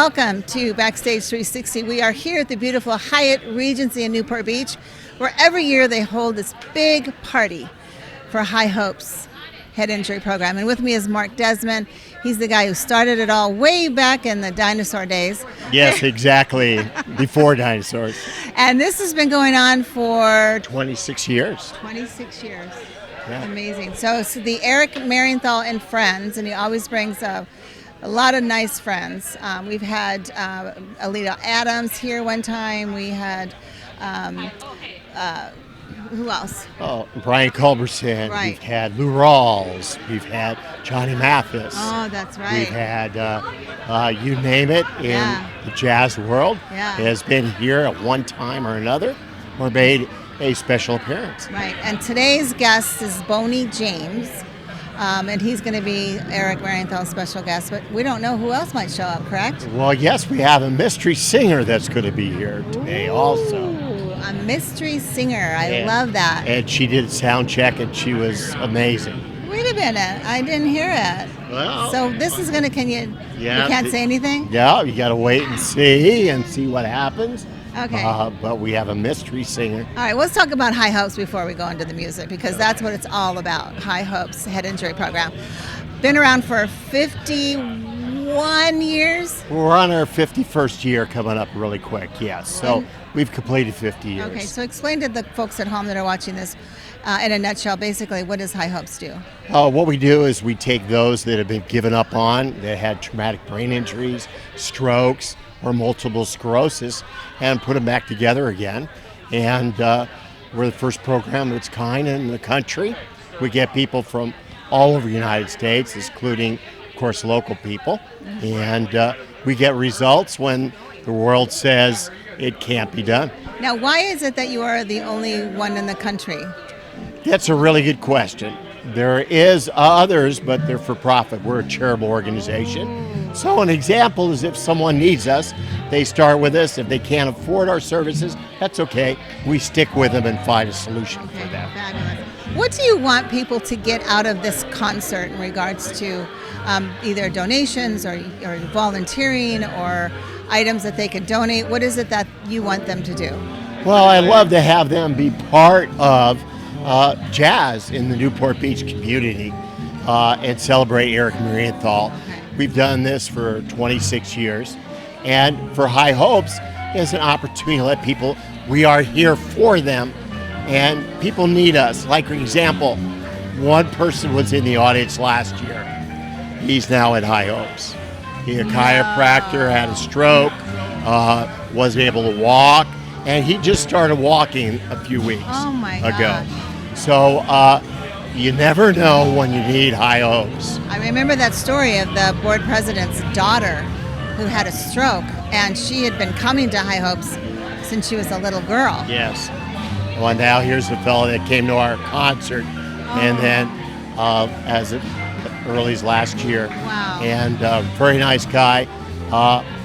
welcome to Backstage 360. We are here at the beautiful Hyatt Regency in Newport Beach, where every year they hold this big party for High Hopes head injury program. And with me is Mark Desmond. He's the guy who started it all way back in the dinosaur days. Yes, exactly. Before dinosaurs. And this has been going on for 26 years. 26 years. Yeah. Amazing. So it's the Eric Marienthal and Friends, and he always brings a lot of nice friends. We've had Alita Adams here one time. We had, who else? Oh, Brian Culberson. Right. We've had Lou Rawls. We've had Johnny Mathis. Oh, that's right. We've had, you name it, in the jazz world. Yeah. Has been here at one time or another or made a special appearance. Right. And today's guest is Boney James. And he's going to be Eric Marienthal's special guest, but we don't know who else might show up, correct? Well, yes, we have a mystery singer that's going to be here today also. Ooh, a mystery singer. I love that. And she did sound check, and she was amazing. Wait a minute. I didn't hear it. Well, So this is going to, you can't say anything? Yeah, you got to wait and see what happens. Okay. But we have a mystery singer. All right, let's talk about High Hopes before we go into the music, because that's what it's all about, High Hopes head injury program. Been around for 51 years? We're on our 51st year coming up really quick, yes. So we've completed 50 years. Okay, so explain to the folks at home that are watching this in a nutshell, basically, what does High Hopes do? What we do is we take those that have been given up on, that had traumatic brain injuries, strokes, or multiple sclerosis, and put them back together again. And we're the first program of its kind in the country. We get people from all over the United States, including, of course, local people. And we get results when the world says it can't be done. Now, why is it that you are the only one in the country? That's a really good question. There is others, but they're for profit. We're a charitable organization. So an example is if someone needs us, they start with us. If they can't afford our services, that's okay. We stick with them and find a solution for them. Fabulous. What do you want people to get out of this concert in regards to either donations or volunteering or items that they could donate? What is it that you want them to do? Well, I love to have them be part of jazz in the Newport Beach community and celebrate Eric Marienthal. We've done this for 26 years. And for High Hopes, it's an opportunity to let people, we are here for them, and people need us. Like, for example, one person was in the audience last year. He's now at High Hopes. He's a chiropractor, had a stroke, wasn't able to walk, and he just started walking a few weeks ago. So you never know when you need High Hopes. I remember that story of the board president's daughter who had a stroke, and she had been coming to High Hopes since she was a little girl. Yes. Well, now here's a fellow that came to our concert, and then as early as last year. Wow. And very nice guy.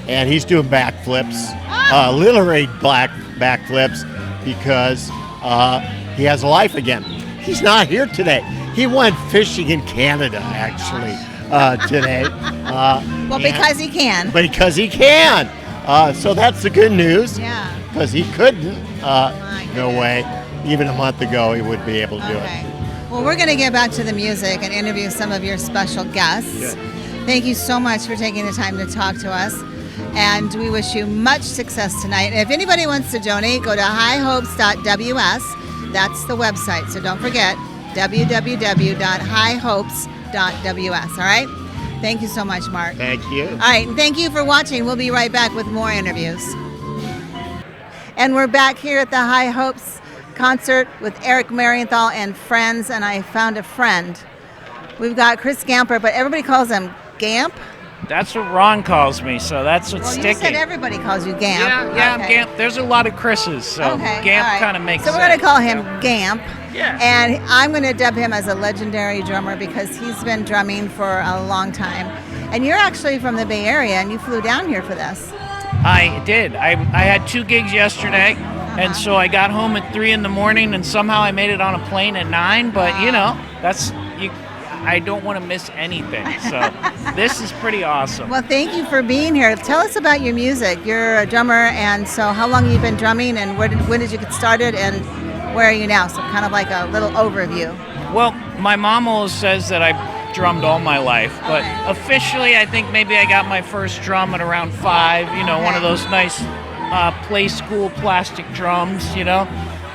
And he's doing backflips, literally backflips, because he has a life again. He's not here today. He went fishing in Canada, actually, today. Because he can. Because he can. So that's the good news. Yeah. Because he couldn't. No way. Even a month ago, he would be able to do it. Well, we're going to get back to the music and interview some of your special guests. Good. Thank you so much for taking the time to talk to us. And we wish you much success tonight. And if anybody wants to donate, go to highhopes.ws. That's the website. So don't forget, www.highhopes.ws. All right? Thank you so much, Mark. Thank you. All right, and thank you for watching. We'll be right back with more interviews. And we're back here at the High Hopes concert with Eric Marienthal and Friends, and I found a friend. We've got Chris Gamper, but everybody calls him Gamp. That's what Ron calls me, so that's what's sticking. You said everybody calls you Gamp. Yeah, I'm Gamp. There's a lot of Chris's, so Gamp kind of makes sense. So we're going to call him Gamp. Yeah. And I'm going to dub him as a legendary drummer because he's been drumming for a long time. And you're actually from the Bay Area, and you flew down here for this. I did. I had 2 gigs yesterday, and so I got home at 3 in the morning, and somehow I made it on a plane at 9. But you know, I don't want to miss anything. So this is pretty awesome. Well, thank you for being here. Tell us about your music. You're a drummer, and so how long have you been drumming, and when did you get started, and where are you now? So kind of like a little overview. Well, my mom always says that I drummed all my life, but officially I think maybe I got my first drum at around 5, one of those nice play school plastic drums,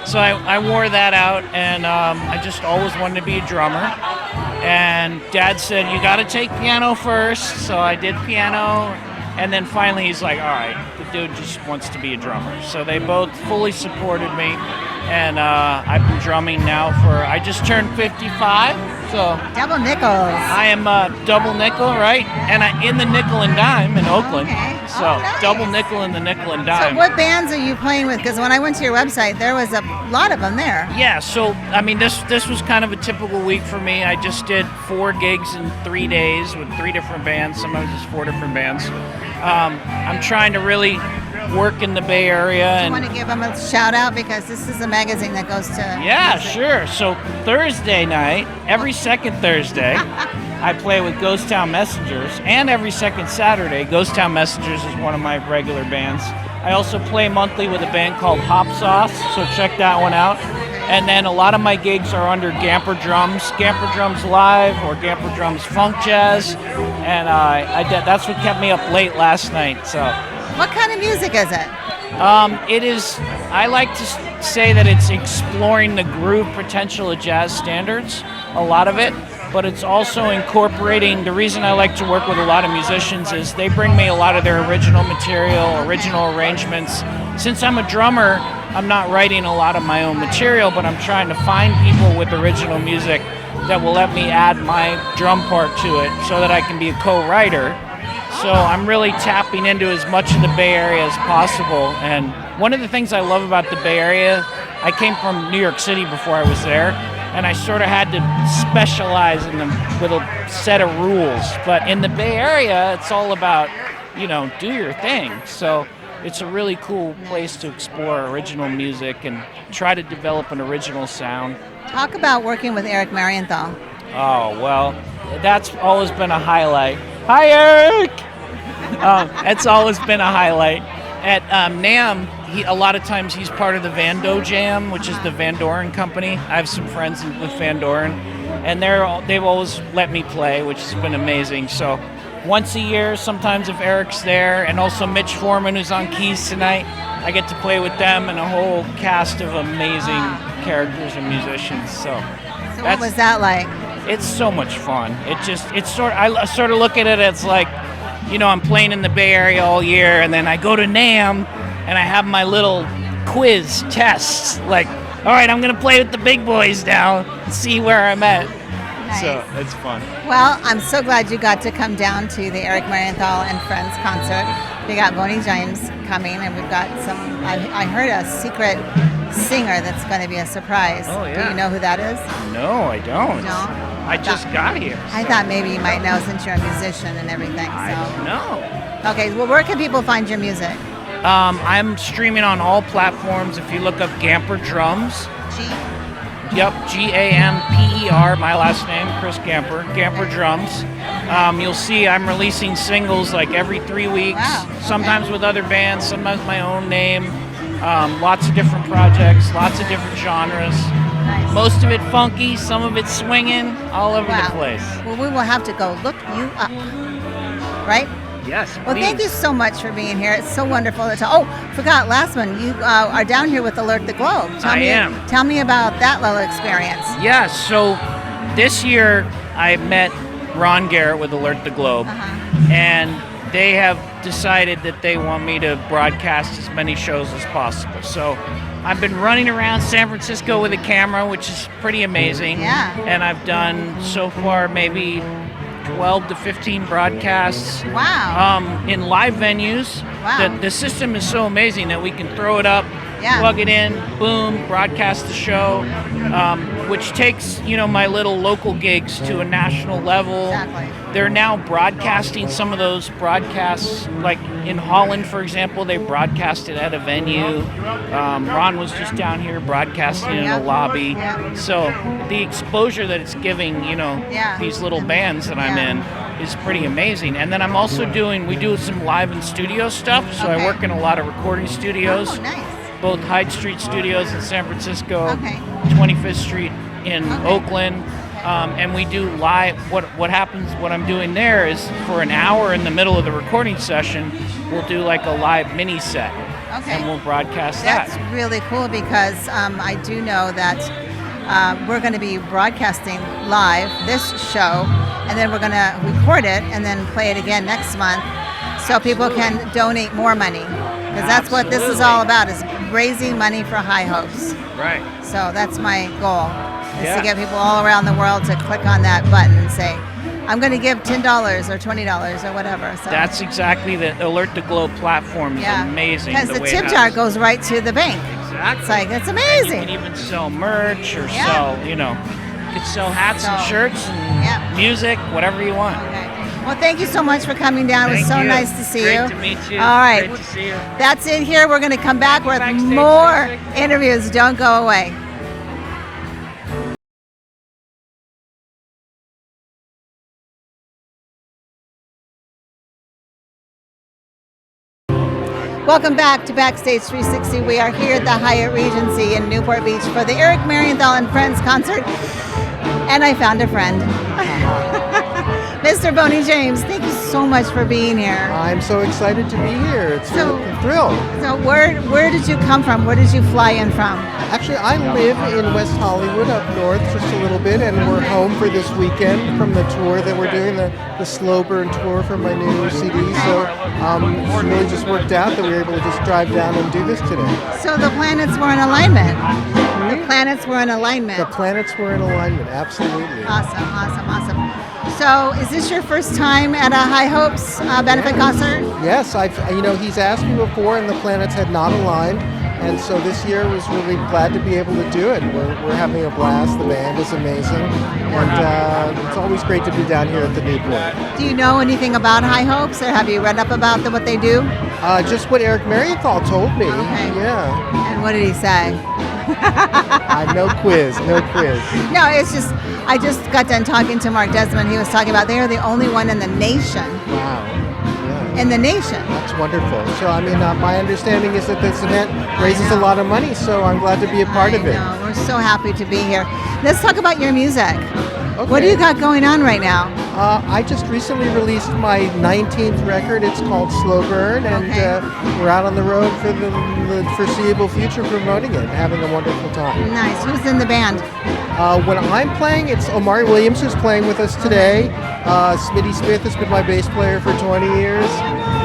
So I wore that out, and I just always wanted to be a drummer. And Dad said, you got to take piano first, so I did piano, and then finally he's like, all right, the dude just wants to be a drummer. So they both fully supported me, and I've been drumming now I just turned 55, so. Double nickels. I am double nickel, right? And I'm in the nickel and dime in Oakland. Okay. So Nice. double nickel in the nickel and dime. So what bands are you playing with? Because when I went to your website, there was a lot of them there. Yeah, so this was kind of a typical week for me. I just did 4 gigs in 3 days with 3 different bands, sometimes it's 4 different bands. I'm trying to really work in the Bay Area. I want to give them a shout out because this is a magazine that goes to Yeah, music. sure. So Thursday night, every second Thursday, I play with Ghost Town Messengers, and every second Saturday, Ghost Town Messengers is one of my regular bands. I also play monthly with a band called Hop Sauce, so check that one out. And then a lot of my gigs are under Gamper Drums, Gamper Drums Live or Gamper Drums Funk Jazz, and that's what kept me up late last night. So. What kind of music is it? It is, I like to say that it's exploring the groove potential of jazz standards, a lot of it, but it's also incorporating, the reason I like to work with a lot of musicians is they bring me a lot of their original material, original arrangements. Since I'm a drummer, I'm not writing a lot of my own material, but I'm trying to find people with original music that will let me add my drum part to it so that I can be a co-writer. So I'm really tapping into as much of the Bay Area as possible. And one of the things I love about the Bay Area, I came from New York City before I was there, and I sort of had to specialize in them with a set of rules. But in the Bay Area, it's all about, do your thing. So it's a really cool place to explore original music and try to develop an original sound. Talk about working with Eric Marienthal. Oh, well, that's always been a highlight. Hi, Eric! It's always been a highlight. At NAMM, a lot of times he's part of the Van Do Jam, which is the Van Doren company. I have some friends with Van Doren, and they've always let me play, which has been amazing. So once a year, sometimes if Eric's there, and also Mitch Foreman, who's on keys tonight, I get to play with them and a whole cast of amazing characters and musicians. So What was that like? It's so much fun. I sort of look at it as like, I'm playing in the Bay Area all year, and then I go to NAMM, and I have my little quiz tests. Like, all right, I'm going to play with the big boys now and see where I'm at. Nice. So it's fun. Well, I'm so glad you got to come down to the Eric Marienthal and Friends concert. We got Boney James coming, and we've got I heard a secret singer that's going to be a surprise. Oh, yeah. Do you know who that is? No, I don't. No? I just got here. I thought maybe you might know since you're a musician and everything. I So. know. Okay, well, where can people find your music? I'm streaming on all platforms. If you look up Gamper Drums. Yep, Gamper, my last name, Chris Gamper, Gamper Drums. You'll see I'm releasing singles like every 3 weeks, sometimes with other bands, sometimes my own name. Lots of different projects, lots of different genres. Nice. Most of it funky, some of it swinging, all over the place. Well, we will have to go look you up. Right? Yes, Well, thank you so much for being here. It's so wonderful to talk. Oh, forgot, last one. You are down here with Alert the Globe. I am. Tell me about that little experience. Yeah, so this year I met Ron Garrett with Alert the Globe, and they have decided that they want me to broadcast as many shows as possible. So I've been running around San Francisco with a camera, which is pretty amazing. Yeah. And I've done so far maybe 12 to 15 broadcasts. Wow. In live venues. Wow. The system is so amazing that we can throw it up Yeah. plug it in, boom, broadcast the show, which takes, my little local gigs to a national level. Exactly. They're now broadcasting some of those broadcasts, like in Holland, for example, they broadcasted at a venue. Ron was just down here broadcasting in a lobby. Yeah. So the exposure that it's giving, Yeah. these little bands that I'm in is pretty amazing. And then I'm also we do some live in studio stuff. So I work in a lot of recording studios. Oh, nice. Both Hyde Street Studios in San Francisco, Okay. 25th Street in Oakland. And we do live. What happens? What I'm doing there is for an hour in the middle of the recording session, we'll do like a live mini set, and we'll broadcast That's that. really cool because I do know that we're going to be broadcasting live this show, and then we're going to record it and then play it again next month, so people can donate more money, because that's what this is all about: is raising money for High Hopes. Right. So that's my goal. Is to get people all around the world to click on that button and say, I'm going to give $10 or $20 or whatever. So That's exactly the Alert the Globe platform is amazing. Because the way tip it jar has- goes right to the bank. Exactly. It's like, it's You amazing. can even sell merch or sell, you could sell hats and shirts and music, whatever you want. Okay. Well, thank you so much for coming down. It was so Thank you. nice to see Great you. to meet you. All right. Great to see you. That's it here. We're going to come back with Backstage more music. interviews. Don't go away. Welcome back to Backstage 360. We are here at the Hyatt Regency in Newport Beach for the Eric Marienthal and Friends Concert. And I found a friend. Mr. Boney James, thank you so much for being here. I'm so excited to be here. It's a thrill. So where did you come from? Where did you fly in from? Actually, I live in West Hollywood up north just a little bit, and we're home for this weekend from the tour that we're doing, the Slow Burn tour for my new CD. So it really just worked out that we were able to just drive down and do this today. So the planets were in alignment. The planets were in alignment. The planets were in alignment, absolutely. Awesome, awesome, awesome. So is this your first time at a High Hopes benefit concert? Yes, he's asked me before, and the planets had not aligned. And so this year was really glad to be able to do it. We're having a blast. The band is amazing. And it's always great to be down here at the Newport. Do you know anything about High Hopes, or have you read up about what they do? Just what Eric Marienthal told me. Okay. Yeah. And what did he say? No quiz. No, it's just, I just got done talking to Mark Desmond. He was talking about they are the only one in the nation. Wow. Yeah. In the nation. That's wonderful. So, my understanding is that this event raises a lot of money, so I'm glad to be a part of it. No, we're so happy to be here. Let's talk about your music. Okay. What do you got going on right now? I just recently released my 19th record. It's called Slow Burn, and we're out on the road for the foreseeable future promoting it and having a wonderful time. Nice. Who's in the band? When I'm playing, it's Omari Williams who's playing with us today. Smitty Smith has been my bass player for 20 years.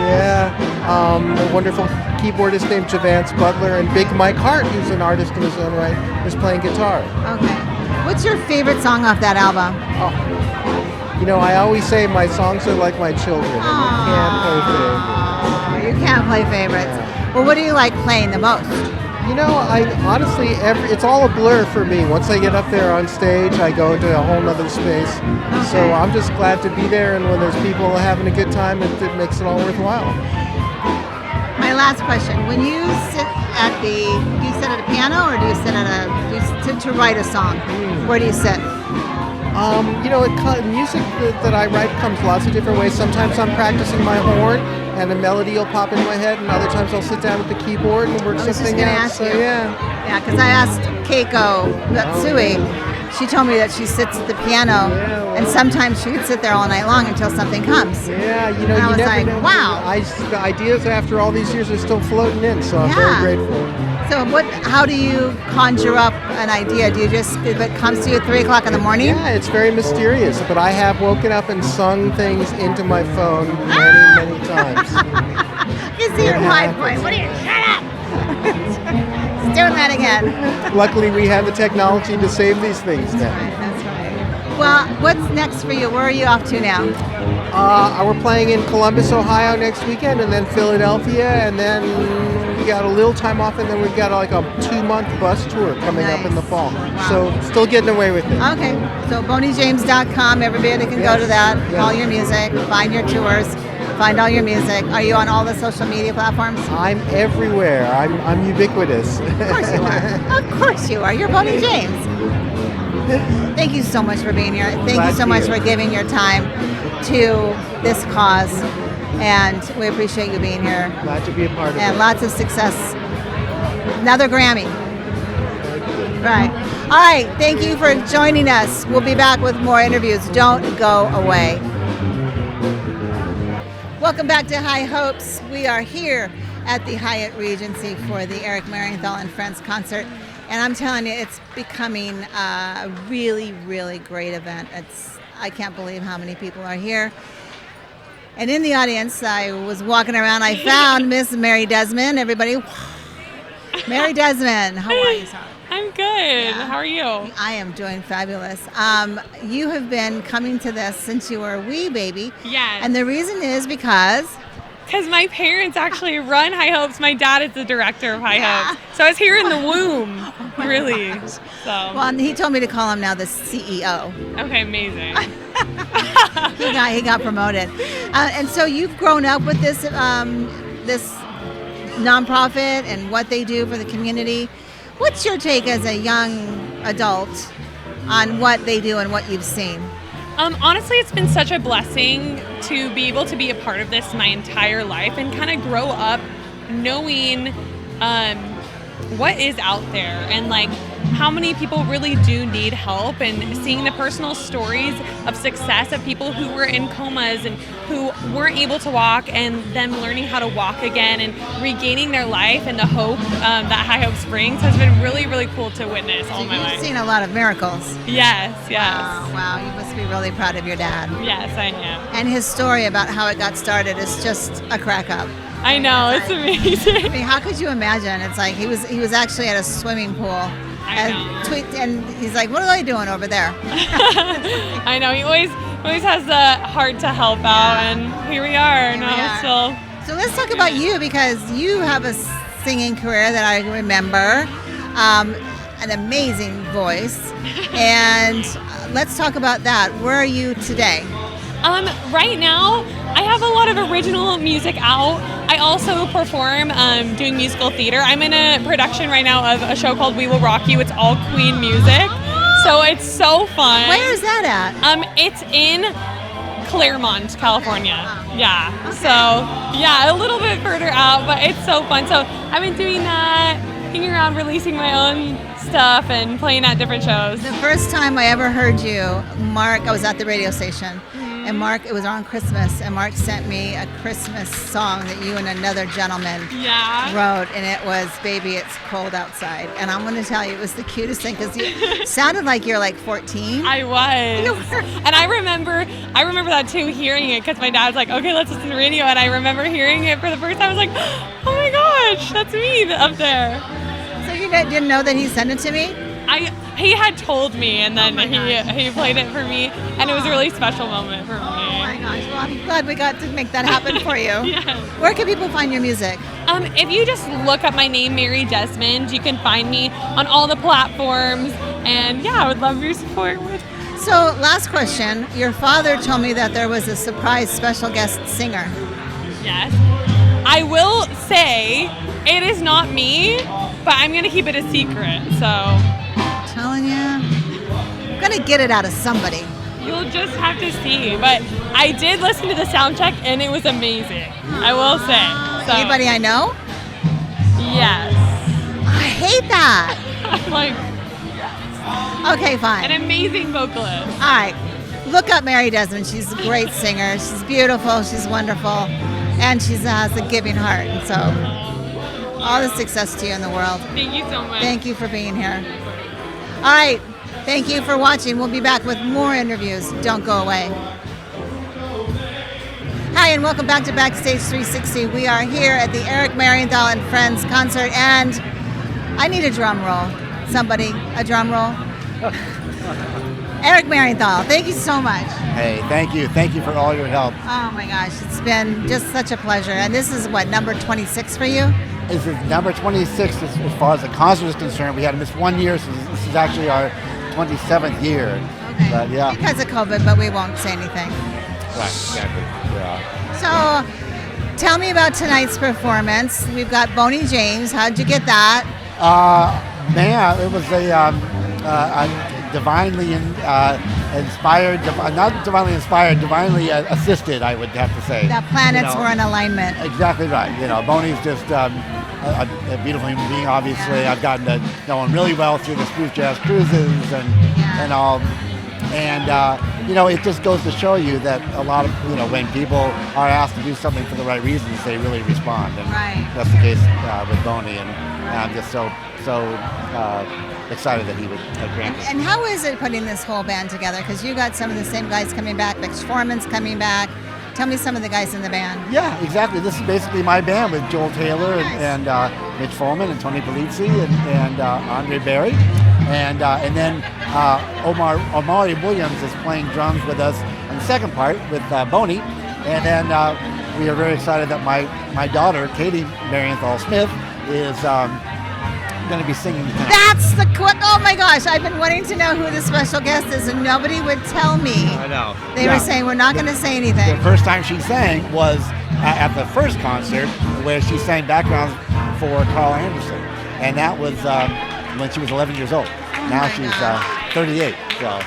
Yeah. A wonderful keyboardist named Javance Butler, and Big Mike Hart, who's an artist in his own right, is playing guitar. Okay. What's your favorite song off that album? I always say my songs are like my children, and You can't play favorites. Well, what do you like playing the most? I honestly, it's all a blur for me. Once I get up there on stage, I go into a whole nother space. Okay. So I'm just glad to be there, and when there's people having a good time, it makes it all worthwhile. My last question: when you sit do you sit at a piano, or do you sit to write a song? Where do you sit? Music that I write comes lots of different ways. Sometimes I'm practicing my horn, and a melody will pop into my head, and other times I'll sit down at the keyboard and work something out. So Yeah, because I asked Keiko Matsui. She told me that she sits at the piano, and sometimes she would sit there all night long until something comes. Yeah, and I was like, know. wow. The ideas after all these years are still floating in, so I'm very grateful. So how do you conjure up an idea? Do you just, if it comes to you at 3 o'clock in the morning? Yeah, it's very mysterious, but I have woken up and sung things into my phone many times. You see your wife going, what are you, shut up! It's doing that again. Luckily, we have the technology to save these things now. That's right. Well, what's next for you? Where are you off to now? We're playing in Columbus, Ohio next weekend, and then Philadelphia, and then got a little time off, and then we've got like a 2-month bus tour coming up in the fall. Wow. So still getting away with it. Okay, so boneyjames.com, everybody can go to that, all your music, find your tours, find all your music. Are you on all the social media platforms? I'm everywhere. I'm ubiquitous. Of course you are. Of course you are. You're Boney James. Thank you so much for being here. Thank you so much for giving your time to this cause. And we appreciate you being here. Glad to be a part of it. And lots of success. Another Grammy. Right. All right. Thank you for joining us. We'll be back with more interviews. Don't go away. Welcome back to High Hopes. We are here at the Hyatt Regency for the Eric Marienthal and Friends Concert. And I'm telling you, it's becoming a really, really great event. I can't believe how many people are here. And in the audience, I was walking around, I found Miss Mary Desmond. Everybody, Mary Desmond, how are you, sir? I'm good. How are you? I am doing fabulous. You have been coming to this since you were a wee baby. Yes. And the reason is because my parents actually run High Hopes. My dad is the director of High Hopes. So I was here in the womb, really. So. Well, and he told me to call him now the CEO. Okay, amazing. He got promoted. And so you've grown up with this this nonprofit and what they do for the community. What's your take as a young adult on what they do and what you've seen? Honestly, it's been such a blessing to be able to be a part of this my entire life and kind of grow up knowing what is out there and like how many people really do need help, and seeing the personal stories of success of people who were in comas and who weren't able to walk, and them learning how to walk again and regaining their life and the hope that High Hopes brings has been really, really cool to witness all my life. You've seen a lot of miracles. Yes. Wow, you must be really proud of your dad. Yes, I am. And his story about how it got started is just a crack up. I know, it's amazing. I mean, how could you imagine? It's like he was actually at a swimming pool. And he's like, "What are they doing over there?" I know, he always has the heart to help out, and here we are. So let's talk about you, because you have a singing career that I remember, an amazing voice, and let's talk about that. Where are you today? Right now, I have a lot of original music out. I also perform doing musical theater. I'm in a production right now of a show called We Will Rock You. It's all Queen music. So it's so fun. Where is that at? It's in Claremont, California. Yeah. Okay. So, yeah, a little bit further out, but it's so fun. So I've been doing that, hanging around, releasing my own stuff and playing at different shows. The first time I ever heard you, Mark, I was at the radio station. And Mark, it was on Christmas, and Mark sent me a Christmas song that you and another gentleman wrote, and it was "Baby, It's Cold Outside." And I'm going to tell you, it was the cutest thing, because you sounded like you're like 14. I was. And I remember that too, hearing it, because my dad was like, "Okay, let's listen to the radio," and I remember hearing it for the first time. I was like, "Oh my gosh, that's me up there." So you didn't know that he sent it to me? He had told me, and then he played it for me, and it was a really special moment for me. Oh my gosh, well, I'm glad we got to make that happen for you. Yes. Where can people find your music? If you just look up my name, Mary Desmond, you can find me on all the platforms, and yeah, I would love your support. So, last question. Your father told me that there was a surprise special guest singer. Yes. I will say it is not me, but I'm going to keep it a secret, so... Telling you, I'm gonna get it out of somebody. You'll just have to see. But I did listen to the sound check, and it was amazing, I will say. So, anybody I know? Yes. I hate that. I'm like, okay, fine. an amazing vocalist. All right, look up Mary Desmond. She's a great singer. She's beautiful. She's wonderful, and she has a giving heart. And so, all the success to you in the world. Thank you so much. Thank you for being here. All right, thank you for watching. We'll be back with more interviews. Don't go away. Hi, and welcome back to Backstage 360. We are here at the Eric Marienthal and Friends Concert, and I need a drum roll. Somebody, a drum roll. Eric Marienthal, thank you so much. Hey, thank you. Thank you for all your help. Oh my gosh, it's been just such a pleasure. And this is what, number 26 for you? is number 26 as far as the concert is concerned. We had missed 1 year, so this is actually our 27th year. Okay. But yeah. Because of COVID, but we won't say anything. Right, exactly. Yeah. So, tell me about tonight's performance. We've got Boney James. How'd you get that? Man, it was a divinely inspired, not divinely inspired, divinely assisted, I would have to say. The planets You know, were in alignment. Exactly right. Boney's just a beautiful human being, obviously. Yeah. I've gotten to know him really well through the Spruce Jazz cruises and all. And, it just goes to show you that a lot of, when people are asked to do something for the right reasons, they really respond. And Right. that's the case with Boney. And I'm just so excited that he would grant this. And how is it putting this whole band together? Because you got some of the same guys coming back, Mitch Foreman's coming back. Tell me some of the guys in the band. Yeah, exactly. This is basically my band with Joel Taylor and Mitch Foreman and Tony Polizzi and Andre Barry. And then Omari Williams is playing drums with us on the second part with Boney. And then we are very excited that my daughter, Katie Marienthal Smith, is going to be singing tonight. That's the oh my gosh, I've been wanting to know who the special guest is and nobody would tell me. I know. They were saying we're not going to say anything. The first time she sang was at the first concert where she sang backgrounds for Carl Anderson. And that was when she was 11 years old. Now she's 38. So.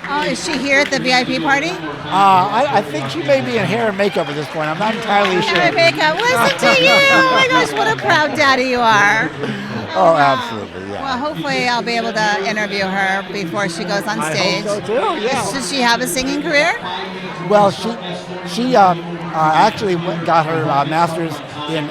Oh, is she here at the VIP party? I think she may be in hair and makeup at this point. I'm not entirely sure. Hair and makeup. Listen to you. Oh my gosh, what a proud daddy you are. Oh, absolutely, yeah. Well, hopefully I'll be able to interview her before she goes on stage. I hope so too, yeah. Does she have a singing career? Well, she actually got her master's in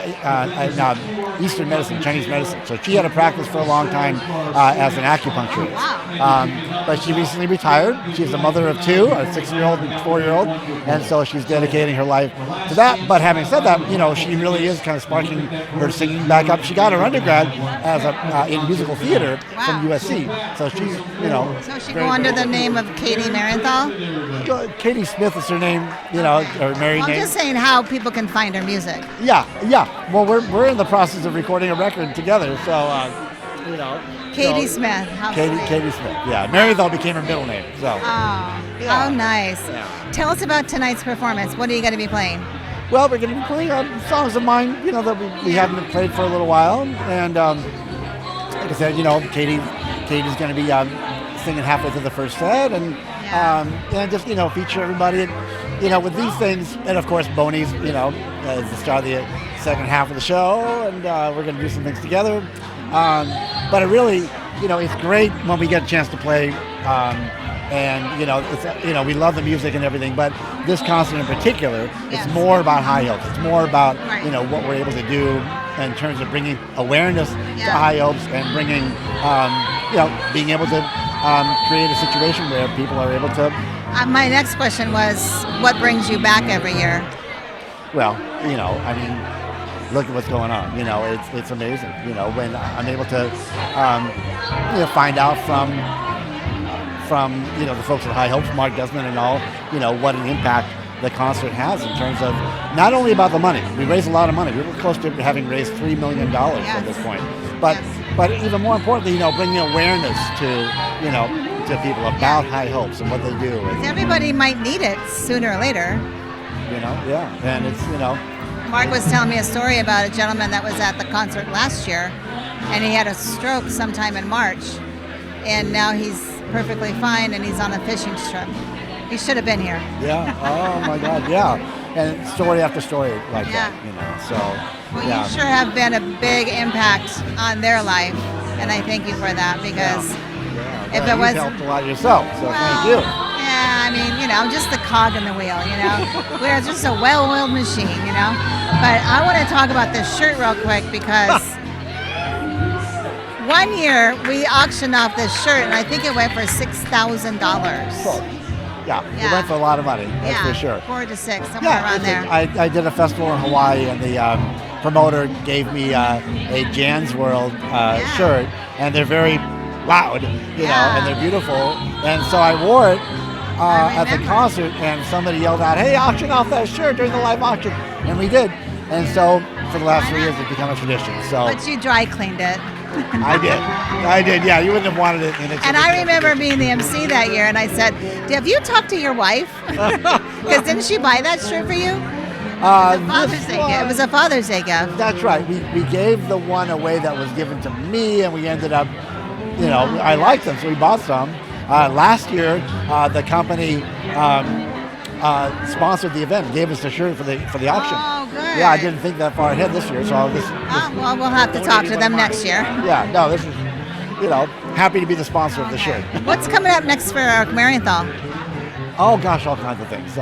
Eastern medicine, Chinese medicine. So she had to practice for a long time as an acupuncturist. Wow. But she recently retired. She's a mother of two, a 6-year-old and 4-year-old, and so she's dedicating her life to that. But having said that, she really is kind of sparking her singing back up. She got her undergrad as in musical theater from USC. So she's, So she go under the name of Katie Marienthal? Katie Smith is her name, her married I'm name. just saying how people can find her music. Yeah. Well, we're in the process of recording a record together, so Katie Smith. How sweet. Katie Smith. Yeah, Marienthal became her middle name. So. Oh, nice. Yeah. Tell us about tonight's performance. What are you going to be playing? Well, we're going to be playing songs of mine, that we haven't played for a little while, and like I said, Katie's going to be singing halfway through the first set, and just feature everybody. With these things, and of course Boney's, is the star of the second half of the show, and we're going to do some things together. But it really, it's great when we get a chance to play, and it's we love the music and everything. But this concert in particular, it's more about high hopes. It's more about what we're able to do in terms of bringing awareness to high hopes and bringing, being able to create a situation where people are able to. My next question was, what brings you back every year? Well, look at what's going on. It's amazing. When I'm able to, find out from the folks at High Hopes, Mark Desmond and all, what an impact the concert has in terms of not only about the money. We raise a lot of money. We were close to having raised $3 million at this point. But even more importantly, bringing awareness to people about High Hopes and what they do. Everybody might need it sooner or later. And it's, Mark was telling me a story about a gentleman that was at the concert last year, and he had a stroke sometime in March, and now he's perfectly fine, and he's on a fishing trip. He should have been here. Yeah. Oh my God. Yeah. And story after story like that. So. Well, you sure have been a big impact on their life, and I thank you for that because if it was helped a lot yourself, so thank you. Yeah, I'm just the cog in the wheel. We're just a well-oiled machine. But I want to talk about this shirt real quick because 1 year we auctioned off this shirt, and I think it went for $6,000. Cool. Yeah, it went for a lot lot of money, that's for sure. 4 to 6, somewhere around there. I did a festival in Hawaii, and the promoter gave me a Jan's World shirt, and they're very loud, and they're beautiful. And so I wore it at the concert, and somebody yelled out, "Hey, auction off that shirt during the live auction," and we did. And so for the last 3 years, it's become a tradition. So But you dry cleaned it. I did. Yeah, you wouldn't have wanted it. And I remember being the MC that year, and I said, "Have you talked to your wife? Because didn't she buy that shirt for you?" Father's Day gift. It was a Father's Day gift. That's right. We gave the one away that was given to me, and we ended up, I liked them, so we bought some. Last year, the company sponsored the event, gave us the shirt for the auction. Oh, good. Yeah, I didn't think that far ahead this year, so Well, we'll have to talk to them next year. Yeah, no, this is, happy to be the sponsor of the shirt. What's coming up next for Eric Marienthal? Oh gosh, all kinds of things.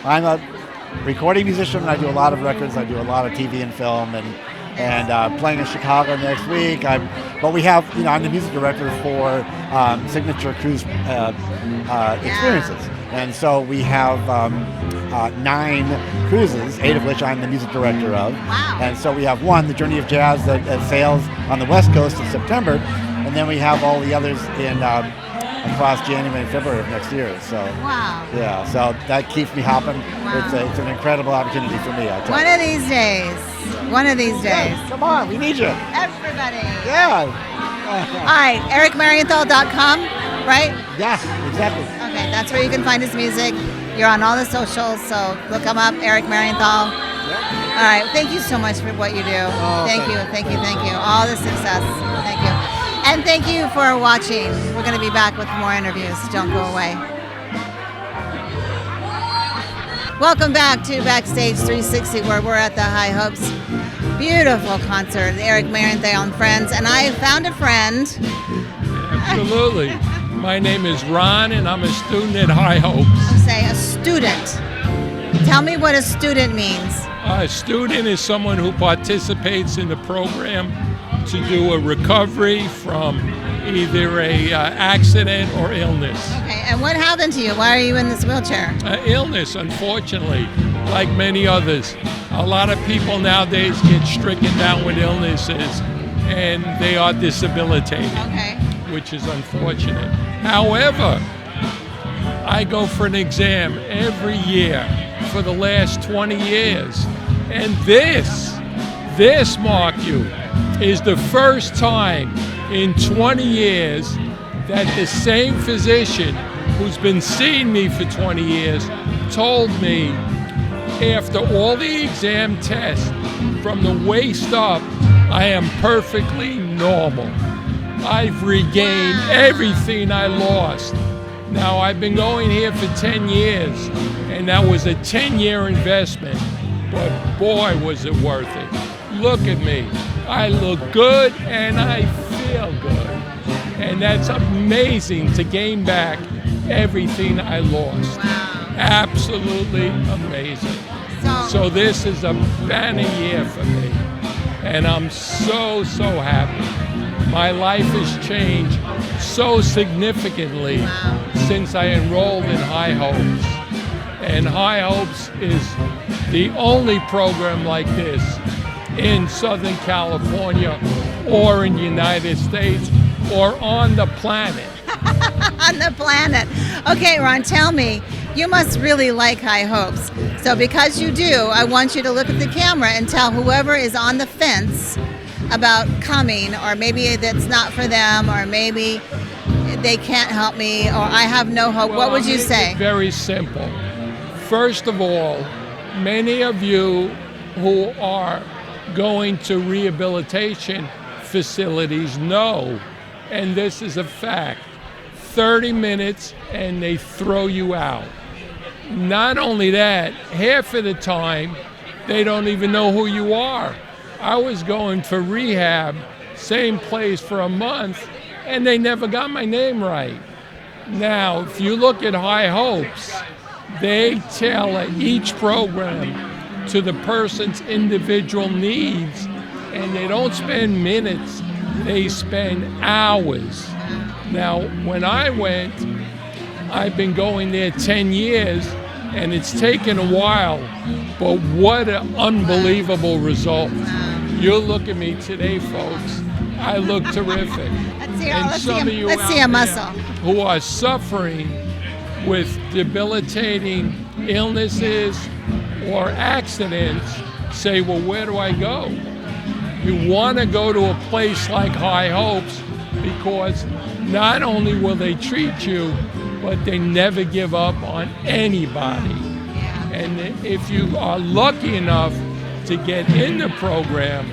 I'm a recording musician, and I do a lot of records. I do a lot of TV and film, and playing in Chicago next week. But we have, I'm the music director for Signature Cruise Experiences, and so we have 9 cruises, 8 of which I'm the music director of. Wow. And so we have one, the Journey of Jazz, that sails on the West Coast in September, and then we have all the others in across January and February of next year. So Wow. yeah, so that keeps me hopping. Wow. It's an incredible opportunity for me. I tell One you. of these days. One of these days. Yeah, come on, we need you. Everybody. Yeah. All right, EricMarienthal.com, right? Yeah, exactly. Okay, that's where you can find his music. You're on all the socials, so look him up, Eric Marienthal. All right, thank you so much for what you do. Thank you. All the success. Thank you. And thank you for watching. We're going to be back with more interviews. Don't go away. Welcome back to Backstage 360, where we're at the High Hopes beautiful concert, the Eric Marienthal Friends, and I found a friend. Absolutely. My name is Ron, and I'm a student at High Hopes. Say a student. Tell me what a student means. A student is someone who participates in the program to do a recovery from either a accident or illness. Okay, and what happened to you? Why are you in this wheelchair? Illness, unfortunately, like many others. A lot of people nowadays get stricken down with illnesses, and they are debilitating, Okay. which is unfortunate. However, I go for an exam every year for the last 20 years, and this, mark you, is the first time in 20 years that the same physician who's been seeing me for 20 years told me after all the exam tests from the waist up, I am perfectly normal. I've regained everything I lost. Now, I've been going here for 10 years, and that was a 10-year investment, but boy, was it worth it. Look at me. I look good, and I feel good. And that's amazing to gain back everything I lost. Wow. Absolutely amazing. So this is a banner year for me, and I'm so happy. My life has changed so significantly since I enrolled in High Hopes. And High Hopes is the only program like this in Southern California or in the United States or on the planet. On the planet. Okay, Ron, tell me, you must really like High Hopes. So because you do, I want you to look at the camera and tell whoever is on the fence about coming, or maybe that's not for them, or maybe they can't help me, or I have no hope. Well, what would you say? Very simple. First of all, many of you who are going to rehabilitation facilities know, and this is a fact, 30 minutes and they throw you out. Not only that, half of the time they don't even know who you are. I was going for rehab, same place for a month, and they never got my name right. Now, if you look at High Hopes, they tailor each program to the person's individual needs, and they don't spend minutes, they spend hours. Now, when I went, I've been going there 10 years, and it's taken a while, but what an unbelievable result. You look at me today, folks. I look terrific. Let's see a muscle. Who are suffering with debilitating illnesses or accidents, say, well, where do I go? You want to go to a place like High Hopes because not only will they treat you, but they never give up on anybody. And if you are lucky enough to get in the program,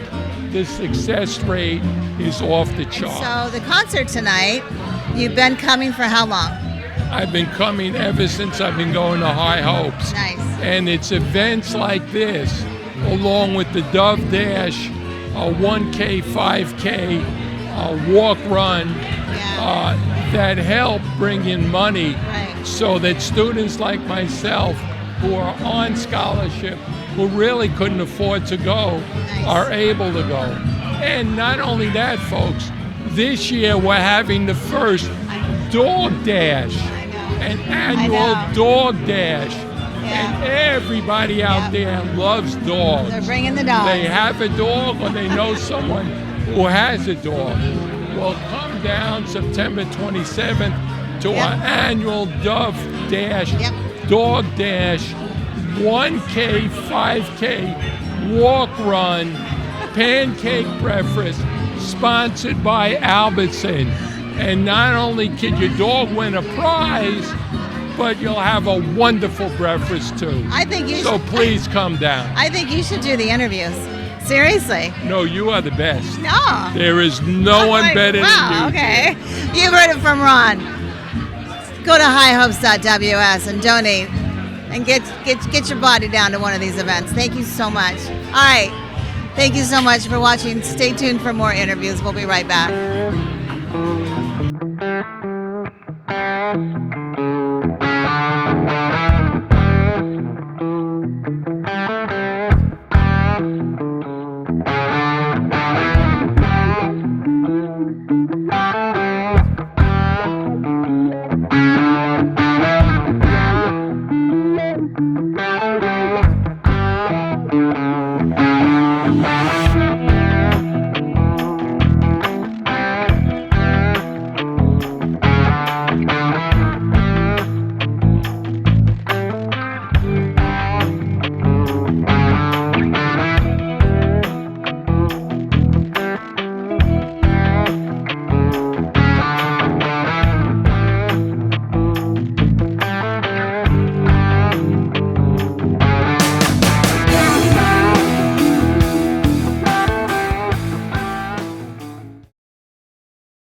the success rate is off the chart. So the concert tonight, you've been coming for how long? I've been coming ever since I've been going to High Hopes. Nice. And it's events like this, along with the Dove Dash, a 1K, 5K, a walk run, that help bring in money so that students like myself who are on scholarship, who really couldn't afford to go, are able to go. And not only that, folks, this year we're having the first Dog Dash, an annual Dog Dash. And everybody out there loves dogs. They're bringing the dogs. They have a dog or they know someone who has a dog. Well, come down September 27th to our annual Dove Dash, Dog Dash, 1K, 5K, walk run, pancake breakfast, sponsored by Albertson. And not only can your dog win a prize, but you'll have a wonderful breakfast too. I think you so please come down. I think you should do the interviews. Seriously. No, you are the best. No. There is no one better than you. Okay. You've heard it from Ron. Go to highhopes.ws and donate and get your body down to one of these events. Thank you so much. All right. Thank you so much for watching. Stay tuned for more interviews. We'll be right back.